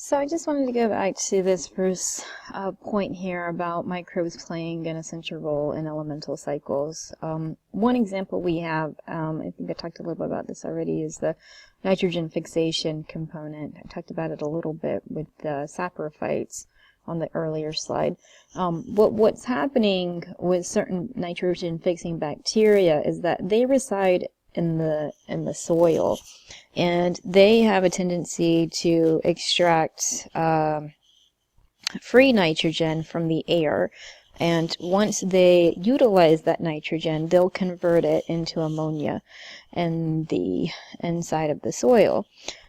So I just wanted to go back to this first point here about microbes playing an essential role in elemental cycles. One example we have, I think I talked a little bit about this already, is the nitrogen fixation component. I talked about it a little bit with the saprophytes on the earlier slide. What's happening with certain nitrogen fixing bacteria is that they reside in the soil, and they have a tendency to extract free nitrogen from the air, and once they utilize that nitrogen, they'll convert it into ammonia in the inside of the soil.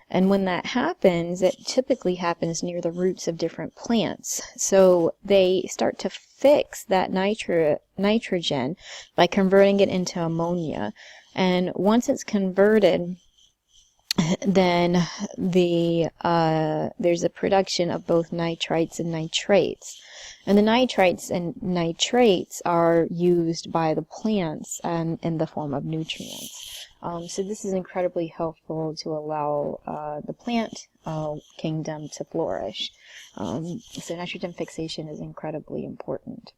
And when that happens, it typically happens near the roots of different plants. So they start to fix that nitrogen by converting it into ammonia. And once it's converted, then there's a production of both nitrites and nitrates. And the nitrites and nitrates are used by the plants and in the form of nutrients. So this is incredibly helpful to allow the plant kingdom to flourish. So nitrogen fixation is incredibly important.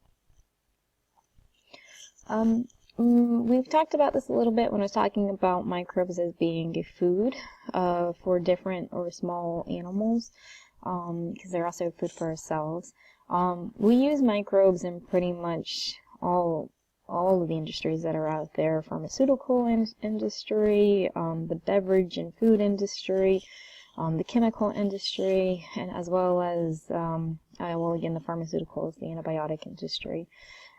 We've talked about this a little bit when I was talking about microbes as being a food for different or small animals, because they're also food for ourselves. We use microbes in pretty much all of the industries that are out there: pharmaceutical industry, the beverage and food industry, the chemical industry, and as well as, again, the pharmaceuticals, the antibiotic industry.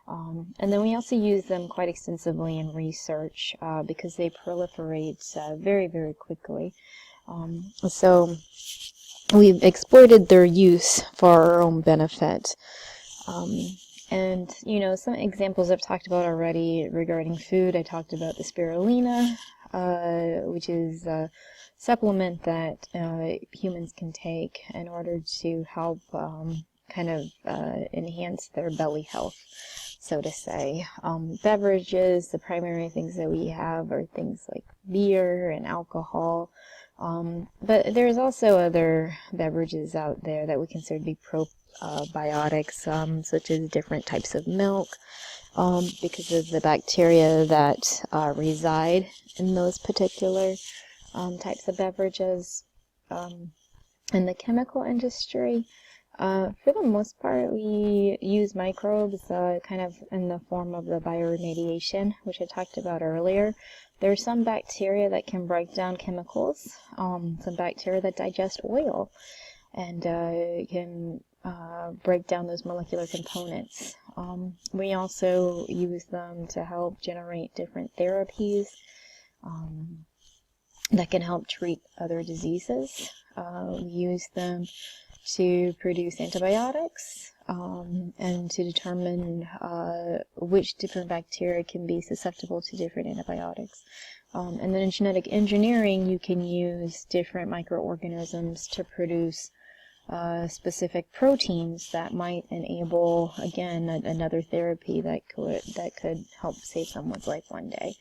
And then we also use them quite extensively in research because they proliferate very, very quickly. So we've exploited their use for our own benefit. And, some examples I've talked about already regarding food. I talked about the spirulina, which is a supplement that humans can take in order to help enhance their belly health, so to say. Beverages, the primary things that we have are things like beer and alcohol. But there's also other beverages out there that we consider to be probiotics, such as different types of milk, because of the bacteria that reside in those particular types of beverages. In the chemical industry, for the most part, we use microbes kind of in the form of the bioremediation, which I talked about earlier. There are some bacteria that can break down chemicals, some bacteria that digest oil, and can break down those molecular components. We also use them to help generate different therapies that can help treat other diseases. We use them to produce antibiotics and to determine which different bacteria can be susceptible to different antibiotics. And then in genetic engineering, you can use different microorganisms to produce specific proteins that might enable, again, another therapy that could help save someone's life one day.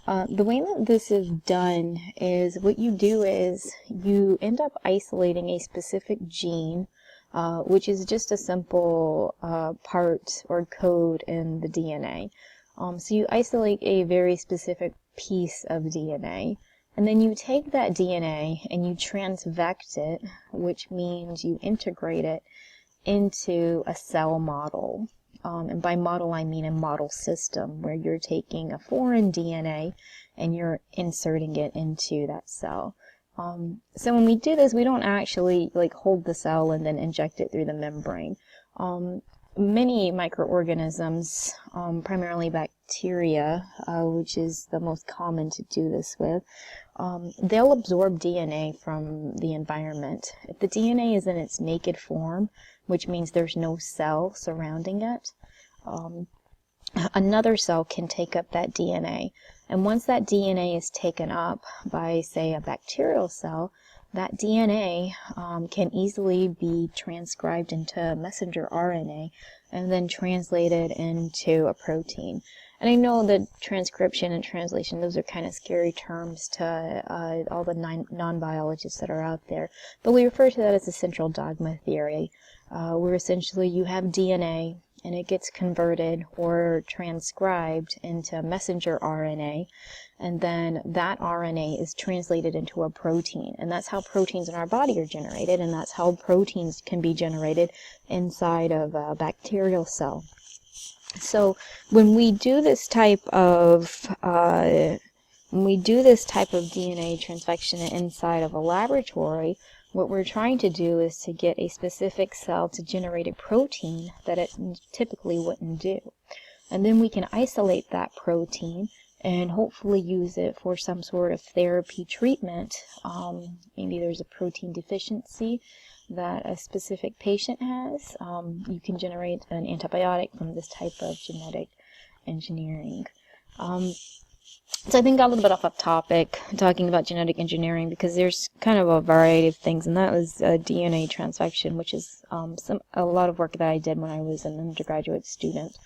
The way that this is done is what you do is you end up isolating a specific gene, which is just a simple part or code in the DNA. So you isolate a very specific piece of DNA, and then you take that DNA and you transvect it, which means you integrate it into a cell model. And by model, I mean a model system where you're taking a foreign DNA and you're inserting it into that cell. So when we do this, we don't actually hold the cell and then inject it through the membrane. Many microorganisms, primarily bacteria, which is the most common to do this with, they'll absorb DNA from the environment. If the DNA is in its naked form, which means there's no cell surrounding it, another cell can take up that DNA. And once that DNA is taken up by, say, a bacterial cell, that DNA can easily be transcribed into messenger RNA and then translated into a protein. And I know that transcription and translation, those are kind of scary terms to all the non-biologists that are out there, but we refer to that as the central dogma theory, where essentially you have DNA and it gets converted or transcribed into messenger RNA, and then that RNA is translated into a protein, and that's how proteins in our body are generated, and that's how proteins can be generated inside of a bacterial cell. So when we do this type of DNA transfection inside of a laboratory, what we're trying to do is to get a specific cell to generate a protein that it typically wouldn't do. And then we can isolate that protein and hopefully use it for some sort of therapy treatment. Maybe there's a protein deficiency that a specific patient has. You can generate an antibiotic from this type of genetic engineering. So I think I got a little bit off topic talking about genetic engineering, because there's kind of a variety of things, and that was DNA transfection, which is a lot of work that I did when I was an undergraduate student.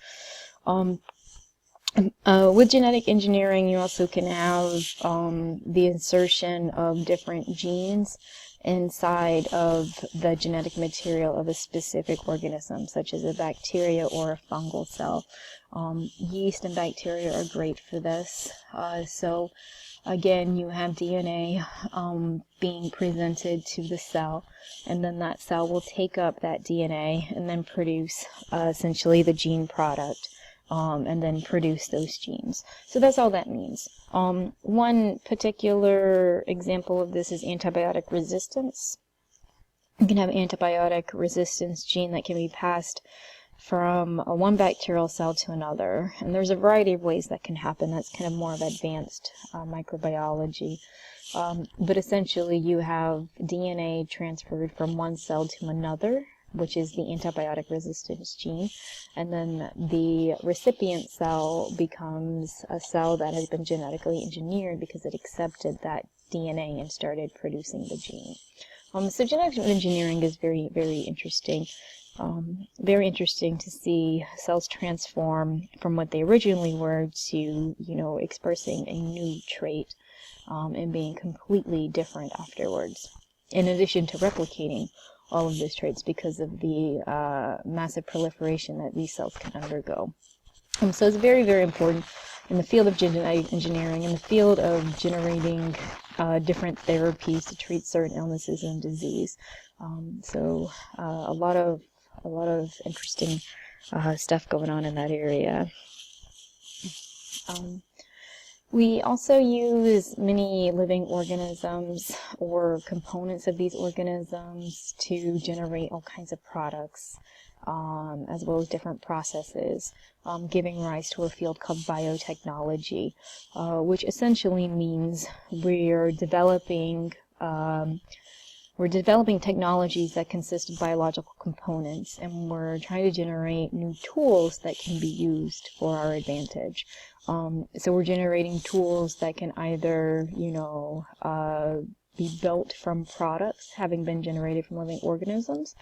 With genetic engineering, you also can have the insertion of different genes inside of the genetic material of a specific organism, such as a bacteria or a fungal cell. Yeast and bacteria are great for this. So again, you have DNA being presented to the cell, and then that cell will take up that DNA and then produce essentially the gene product. And then produce those genes. So that's all that means. One particular example of this is antibiotic resistance. You can have an antibiotic resistance gene that can be passed from one bacterial cell to another. And there's a variety of ways that can happen. That's kind of more of advanced microbiology. But essentially you have DNA transferred from one cell to another, which is the antibiotic resistance gene, and then the recipient cell becomes a cell that has been genetically engineered because it accepted that DNA and started producing the gene. So genetic engineering is very, very interesting. Very interesting to see cells transform from what they originally were to, expressing a new trait and being completely different afterwards, in addition to replicating all of those traits because of the massive proliferation that these cells can undergo. So it's very, very important in the field of genetic engineering, in the field of generating different therapies to treat certain illnesses and disease. So a lot of interesting stuff going on in that area. We also use many living organisms or components of these organisms to generate all kinds of products, as well as different processes, giving rise to a field called biotechnology, which essentially means we're developing technologies that consist of biological components, and we're trying to generate new tools that can be used for our advantage. So we're generating tools that can either, be built from products having been generated from living organisms.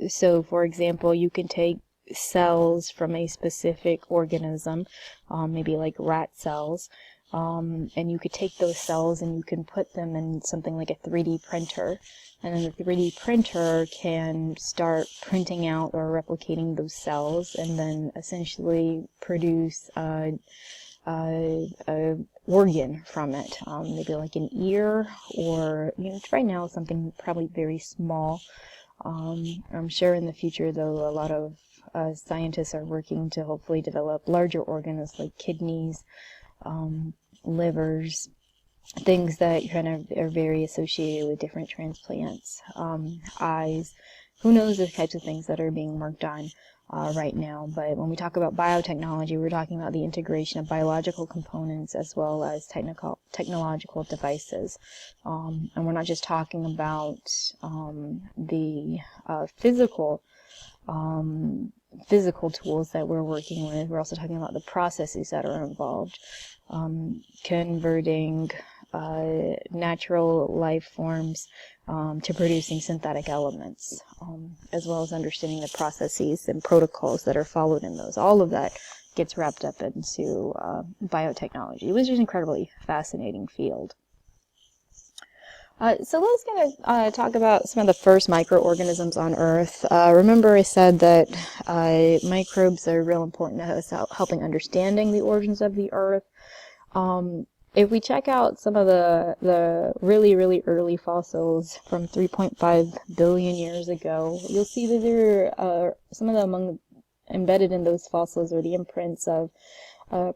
So, for example, you can take cells from a specific organism, maybe like rat cells, and you could take those cells and you can put them in something like a 3D printer, and then the 3D printer can start printing out or replicating those cells and then essentially produce a organ from it, maybe like an ear, or right now something probably very small. I'm sure in the future, though, a lot of scientists are working to hopefully develop larger organs like kidneys, livers, things that kind of are very associated with different transplants, eyes. Who knows the types of things that are being worked on right now. But when we talk about biotechnology, we're talking about the integration of biological components as well as technological devices. And we're not just talking about the physical tools that we're working with. We're also talking about the processes that are involved. Converting natural life forms to producing synthetic elements, as well as understanding the processes and protocols that are followed in those. All of that gets wrapped up into biotechnology, which is an incredibly fascinating field. So let's kind of talk about some of the first microorganisms on Earth. Remember I said that microbes are real important to us helping understanding the origins of the Earth. If we check out some of the really, really early fossils from 3.5 billion years ago, you'll see that there are some of the embedded in those fossils are the imprints of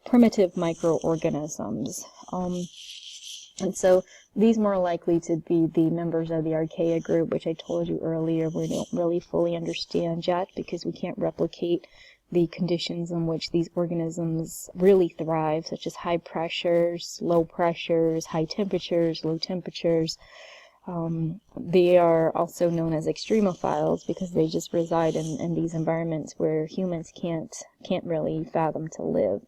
primitive microorganisms. And so these more likely to be the members of the Archaea group, which I told you earlier we don't really fully understand yet because we can't replicate the conditions in which these organisms really thrive, such as high pressures, low pressures, high temperatures, low temperatures. They are also known as extremophiles because they just reside in these environments where humans can't really fathom to live.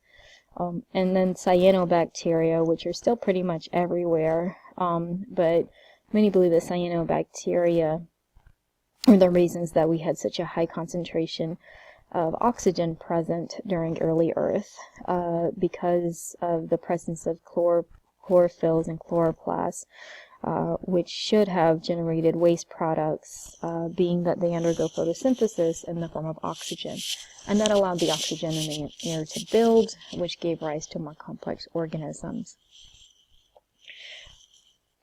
And then cyanobacteria, which are still pretty much everywhere, but many believe that cyanobacteria are the reasons that we had such a high concentration of oxygen present during early Earth, because of the presence of chlorophylls and chloroplasts, which should have generated waste products, being that they undergo photosynthesis in the form of oxygen. And that allowed the oxygen in the air to build, which gave rise to more complex organisms.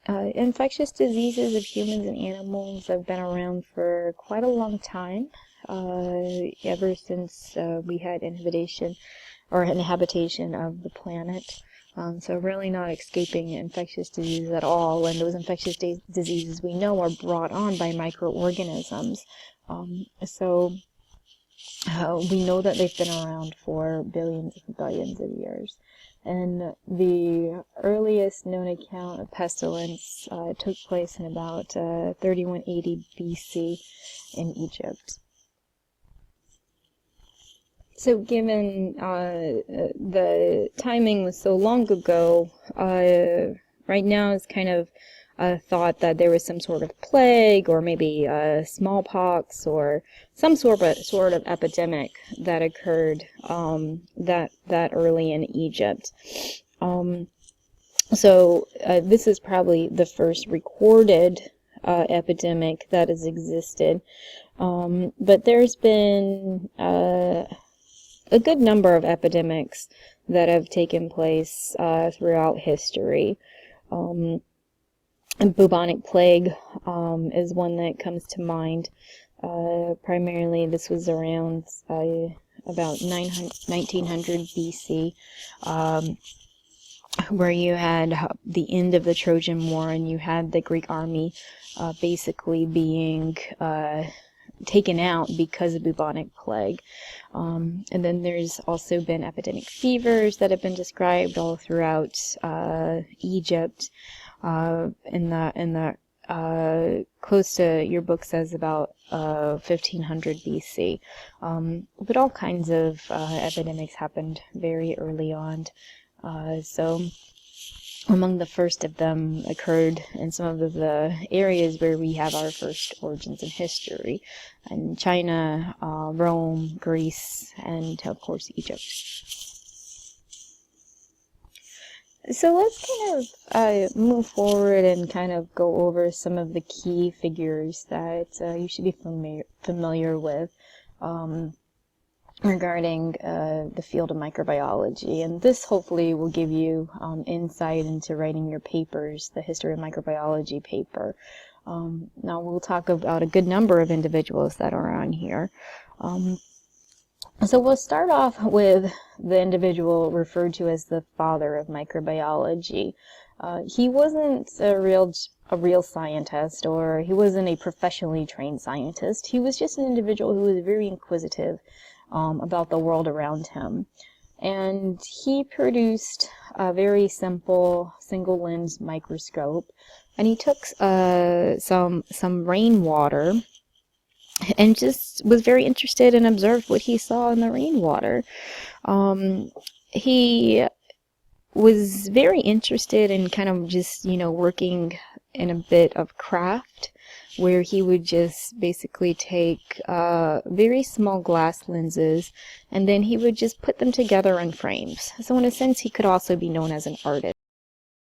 Infectious diseases of humans and animals have been around for quite a long time, ever since we had inhabitation of the planet. So really not escaping infectious diseases at all, and those infectious diseases we know are brought on by microorganisms. We know that they've been around for billions and billions of years. And the earliest known account of pestilence took place in about 3180 BC in Egypt. So given the timing was so long ago, right now it's kind of thought that there was some sort of plague or maybe smallpox or some sort of epidemic that occurred that early in Egypt. This is probably the first recorded epidemic that has existed, but there's been a good number of epidemics that have taken place throughout history. Bubonic plague is one that comes to mind. Primarily, this was around about 1900 BC, where you had the end of the Trojan War, and you had the Greek army basically being taken out because of bubonic plague. And then there's also been epidemic fevers that have been described all throughout Egypt. In the close to, your book says about 1500 BC. But all kinds of epidemics happened very early on. So among the first of them occurred in some of the areas where we have our first origins in history, in China, Rome, Greece, and of course Egypt. So let's kind of move forward and kind of go over some of the key figures that you should be familiar with regarding the field of microbiology. And this hopefully will give you insight into writing your papers, the history of microbiology paper. Now we'll talk about a good number of individuals that are on here. So we'll start off with the individual referred to as the father of microbiology. He wasn't a real scientist, or he wasn't a professionally trained scientist. He was just an individual who was very inquisitive about the world around him. And he produced a very simple single-lens microscope, and he took some rainwater and just was very interested and observed what he saw in the rainwater. He was very interested in kind of just, working in a bit of craft, where he would just basically take very small glass lenses and then he would just put them together in frames. So in a sense, he could also be known as an artist.